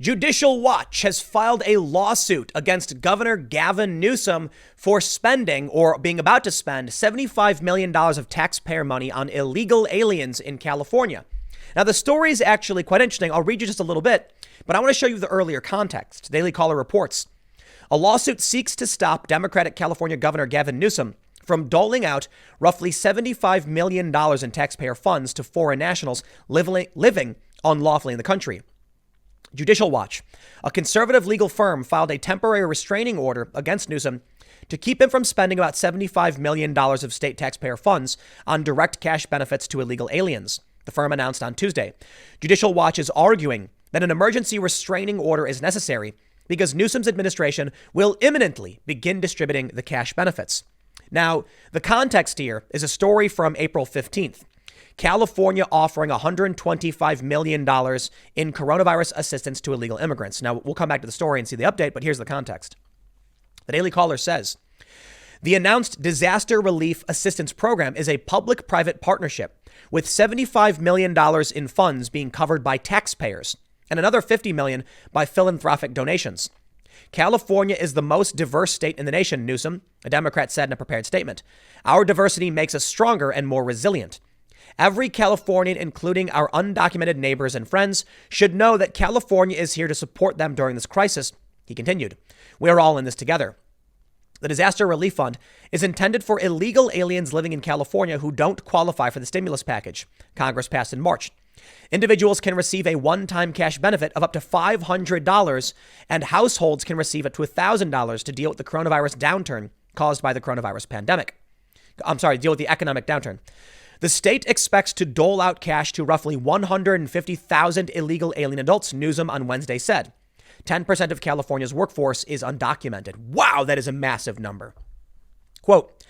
Judicial Watch has filed a lawsuit against Governor Gavin Newsom for spending or being about to spend $75 million of taxpayer money on illegal aliens in California. Now, the story is actually quite interesting. I'll read you just a little bit, but I want to show you the earlier context. Daily Caller reports a lawsuit seeks to stop Democratic California Governor Gavin Newsom from doling out roughly $75 million in taxpayer funds to foreign nationals living unlawfully in the country. Judicial Watch, a conservative legal firm, filed a temporary restraining order against Newsom to keep him from spending about $75 million of state taxpayer funds on direct cash benefits to illegal aliens, the firm announced on Tuesday. Judicial Watch is arguing that an emergency restraining order is necessary because Newsom's administration will imminently begin distributing the cash benefits. Now, the context here is a story from April 15th. California offering $125 million in coronavirus assistance to illegal immigrants. Now, we'll come back to the story and see the update, but here's the context. The Daily Caller says, the announced disaster relief assistance program is a public-private partnership with $75 million in funds being covered by taxpayers and another $50 million by philanthropic donations. California is the most diverse state in the nation, Newsom, a Democrat, said in a prepared statement. Our diversity makes us stronger and more resilient. Every Californian, including our undocumented neighbors and friends, should know that California is here to support them during this crisis, he continued. We are all in this together. The Disaster Relief Fund is intended for illegal aliens living in California who don't qualify for the stimulus package Congress passed in March. Individuals can receive a one-time cash benefit of up to $500, and households can receive up to $1,000 to deal with the coronavirus downturn caused by the coronavirus pandemic. Deal with the economic downturn. The state expects to dole out cash to roughly 150,000 illegal alien adults, Newsom on Wednesday said. 10% of California's workforce is undocumented. Wow, that is a massive number. Quote,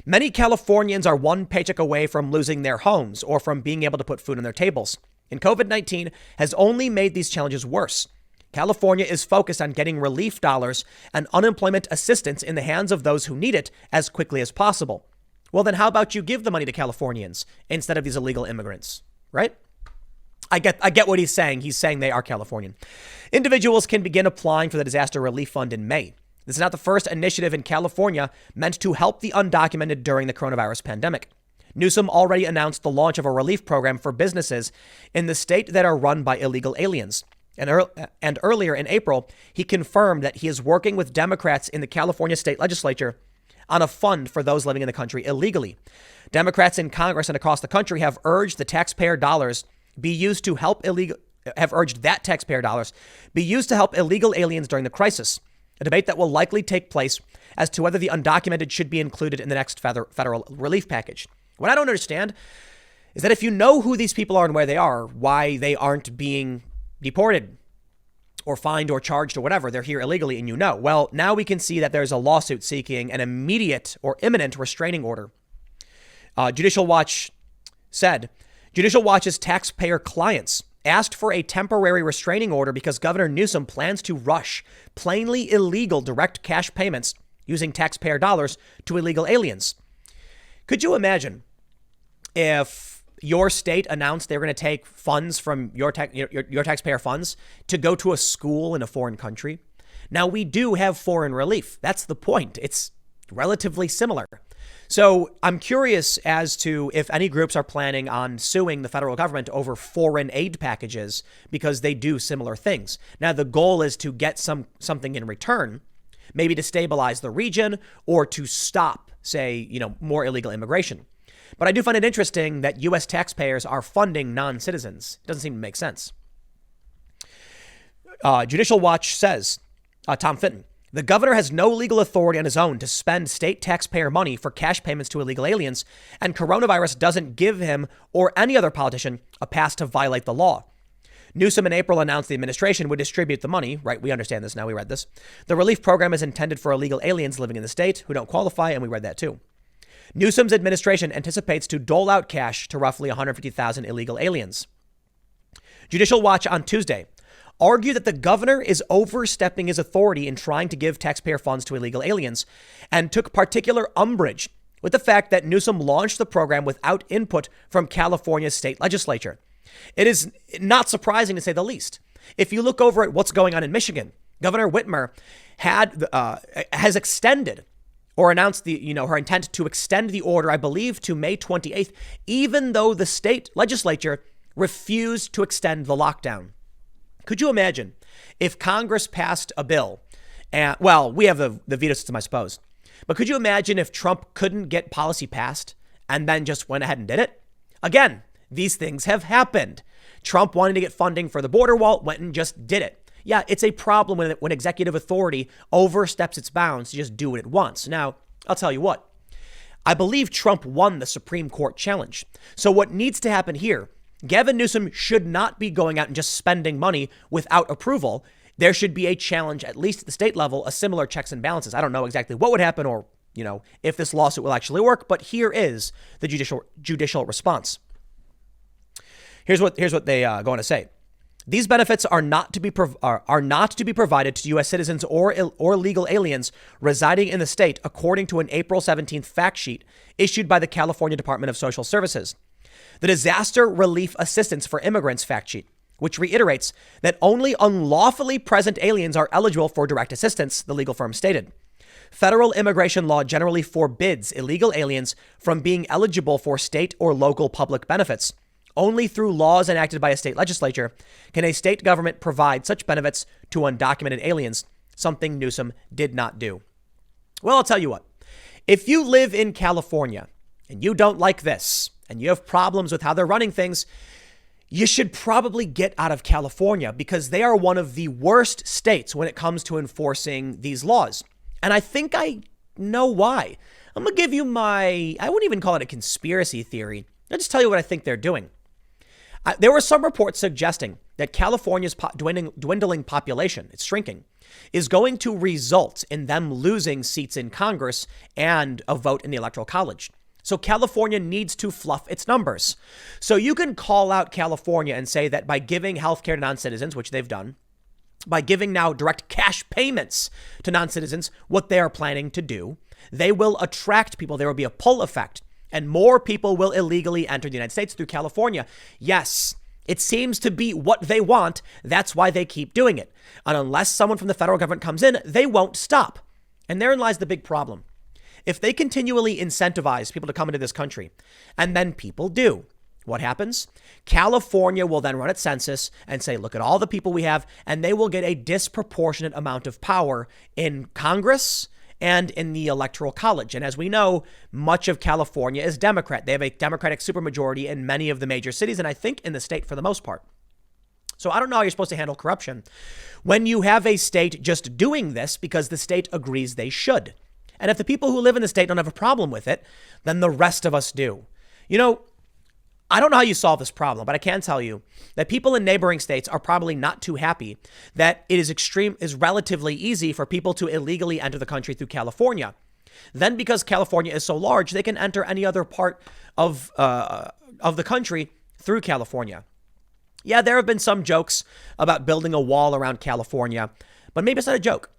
many Californians are one paycheck away from losing their homes or from being able to put food on their tables. And COVID-19 has only made these challenges worse. California is focused on getting relief dollars and unemployment assistance in the hands of those who need it as quickly as possible. Well, then how about you give the money to Californians instead of these illegal immigrants, right? I get what he's saying. He's saying they are Californian. Individuals can begin applying for the Disaster Relief Fund in May. This is not the first initiative in California meant to help the undocumented during the coronavirus pandemic. Newsom already announced the launch of a relief program for businesses in the state that are run by illegal aliens. And earlier in April, he confirmed that he is working with Democrats in the California state legislature on a fund for those living in the country illegally. Democrats in Congress and across the country have urged that taxpayer dollars be used to help illegal aliens during the crisis, a debate that will likely take place as to whether the undocumented should be included in the next federal relief package. What I don't understand is that if you know who these people are and where they are, why they aren't being deported or fined or charged or whatever. They're here illegally and you know. Well, now we can see that there's a lawsuit seeking an immediate or imminent restraining order. Judicial Watch said, Judicial Watch's taxpayer clients asked for a temporary restraining order because Governor Newsom plans to rush plainly illegal direct cash payments using taxpayer dollars to illegal aliens. Could you imagine if your state announced they were going to take funds from your taxpayer funds to go to a school in a foreign country? Now, we do have foreign relief. That's the point. It's relatively similar. So I'm curious as to if any groups are planning on suing the federal government over foreign aid packages because they do similar things. Now, the goal is to get something in return, maybe to stabilize the region or to stop, say, more illegal immigration. But I do find it interesting that U.S. taxpayers are funding non-citizens. It doesn't seem to make sense. Judicial Watch says, Tom Fitton, the governor has no legal authority on his own to spend state taxpayer money for cash payments to illegal aliens, and coronavirus doesn't give him or any other politician a pass to violate the law. Newsom in April announced the administration would distribute the money. Right, we understand this now. We read this. The relief program is intended for illegal aliens living in the state who don't qualify, and we read that too. Newsom's administration anticipates to dole out cash to roughly 150,000 illegal aliens. Judicial Watch on Tuesday argued that the governor is overstepping his authority in trying to give taxpayer funds to illegal aliens and took particular umbrage with the fact that Newsom launched the program without input from California's state legislature. It is not surprising, to say the least. If you look over at what's going on in Michigan, Governor Whitmer has extended or announced her intent to extend the order, I believe, to May 28th, even though the state legislature refused to extend the lockdown. Could you imagine if Congress passed a bill? And, well, we have the veto system, I suppose. But could you imagine if Trump couldn't get policy passed and then just went ahead and did it? Again, these things have happened. Trump wanted to get funding for the border wall, went and just did it. Yeah, it's a problem when executive authority oversteps its bounds to just do what it wants. Now, I'll tell you what. I believe Trump won the Supreme Court challenge. So what needs to happen here, Gavin Newsom should not be going out and just spending money without approval. There should be a challenge, at least at the state level, a similar checks and balances. I don't know exactly what would happen or, if this lawsuit will actually work, but here is the judicial response. Here's what they go on to say. These benefits are not to be provided to U.S. citizens or legal aliens residing in the state, according to an April 17th fact sheet issued by the California Department of Social Services. The Disaster Relief Assistance for Immigrants fact sheet, which reiterates that only unlawfully present aliens are eligible for direct assistance, the legal firm stated. Federal immigration law generally forbids illegal aliens from being eligible for state or local public benefits. Only through laws enacted by a state legislature can a state government provide such benefits to undocumented aliens, something Newsom did not do. Well, I'll tell you what. If you live in California and you don't like this and you have problems with how they're running things, you should probably get out of California because they are one of the worst states when it comes to enforcing these laws. And I think I know why. I'm going to give you I wouldn't even call it a conspiracy theory. I'll just tell you what I think they're doing. There were some reports suggesting that California's dwindling population, it's shrinking, is going to result in them losing seats in Congress and a vote in the Electoral College. So California needs to fluff its numbers. So you can call out California and say that by giving healthcare to non-citizens, which they've done, by giving now direct cash payments to non-citizens, what they are planning to do, they will attract people. There will be a pull effect. And more people will illegally enter the United States through California. Yes, it seems to be what they want. That's why they keep doing it. And unless someone from the federal government comes in, they won't stop. And therein lies the big problem. If they continually incentivize people to come into this country, and then people do, what happens? California will then run its census and say, look at all the people we have, and they will get a disproportionate amount of power in Congress and in the Electoral College. And as we know, much of California is Democrat. They have a Democratic supermajority in many of the major cities, and I think in the state for the most part. So I don't know how you're supposed to handle corruption when you have a state just doing this because the state agrees they should. And if the people who live in the state don't have a problem with it, then the rest of us do. I don't know how you solve this problem, but I can tell you that people in neighboring states are probably not too happy that it is relatively easy for people to illegally enter the country through California. Then because California is so large, they can enter any other part of the country through California. Yeah, there have been some jokes about building a wall around California, but maybe it's not a joke.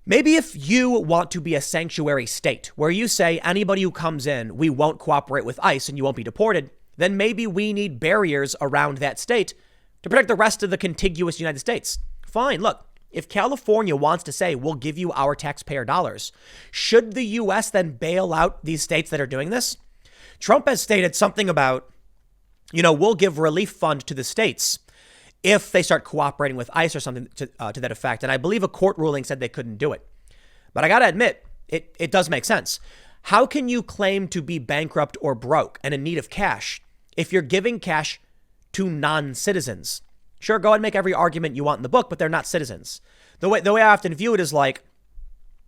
Maybe if you want to be a sanctuary state where you say anybody who comes in, we won't cooperate with ICE and you won't be deported, then maybe we need barriers around that state to protect the rest of the contiguous United States. Fine. Look, if California wants to say, we'll give you our taxpayer dollars, should the U.S. then bail out these states that are doing this? Trump has stated something about, we'll give relief fund to the states if they start cooperating with ICE or something to that effect. And I believe a court ruling said they couldn't do it. But I got to admit, it does make sense. How can you claim to be bankrupt or broke and in need of cash if you're giving cash to non-citizens? Sure, go ahead and make every argument you want in the book, but they're not citizens. The way I often view it is like,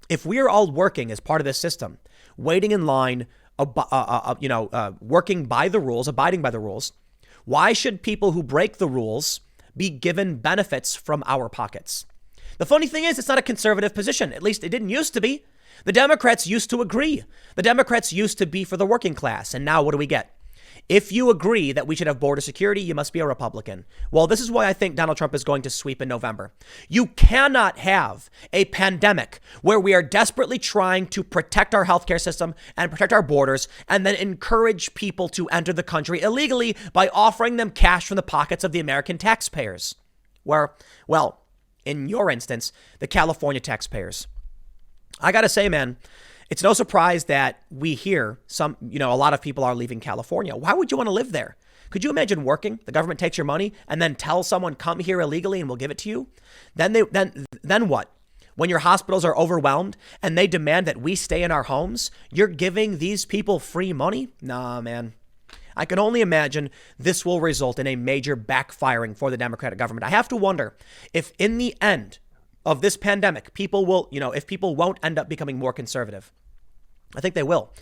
if we're all working as part of this system, waiting in line, working by the rules, abiding by the rules, why should people who break the rules be given benefits from our pockets? The funny thing is, it's not a conservative position. At least it didn't used to be. The Democrats used to agree. The Democrats used to be for the working class. And now what do we get? If you agree that we should have border security, you must be a Republican. Well, this is why I think Donald Trump is going to sweep in November. You cannot have a pandemic where we are desperately trying to protect our healthcare system and protect our borders and then encourage people to enter the country illegally by offering them cash from the pockets of the American taxpayers. Where, well, in your instance, the California taxpayers. I got to say, man, it's no surprise that we hear a lot of people are leaving California. Why would you want to live there? Could you imagine working? The government takes your money and then tell someone, come here illegally and we'll give it to you. Then what? When your hospitals are overwhelmed and they demand that we stay in our homes, you're giving these people free money? Nah, man. I can only imagine this will result in a major backfiring for the Democratic government. I have to wonder if in the end of this pandemic, people won't end up becoming more conservative. I think they will.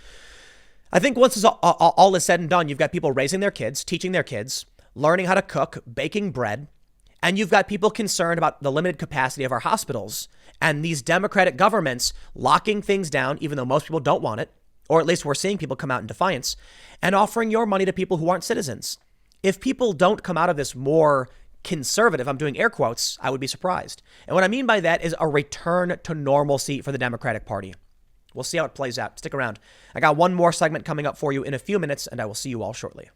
I think once all is said and done, you've got people raising their kids, teaching their kids, learning how to cook, baking bread, and you've got people concerned about the limited capacity of our hospitals and these Democratic governments locking things down, even though most people don't want it, or at least we're seeing people come out in defiance, and offering your money to people who aren't citizens. If people don't come out of this more conservative, I'm doing air quotes, I would be surprised. And what I mean by that is a return to normalcy for the Democratic Party. We'll see how it plays out. Stick around. I got one more segment coming up for you in a few minutes, and I will see you all shortly.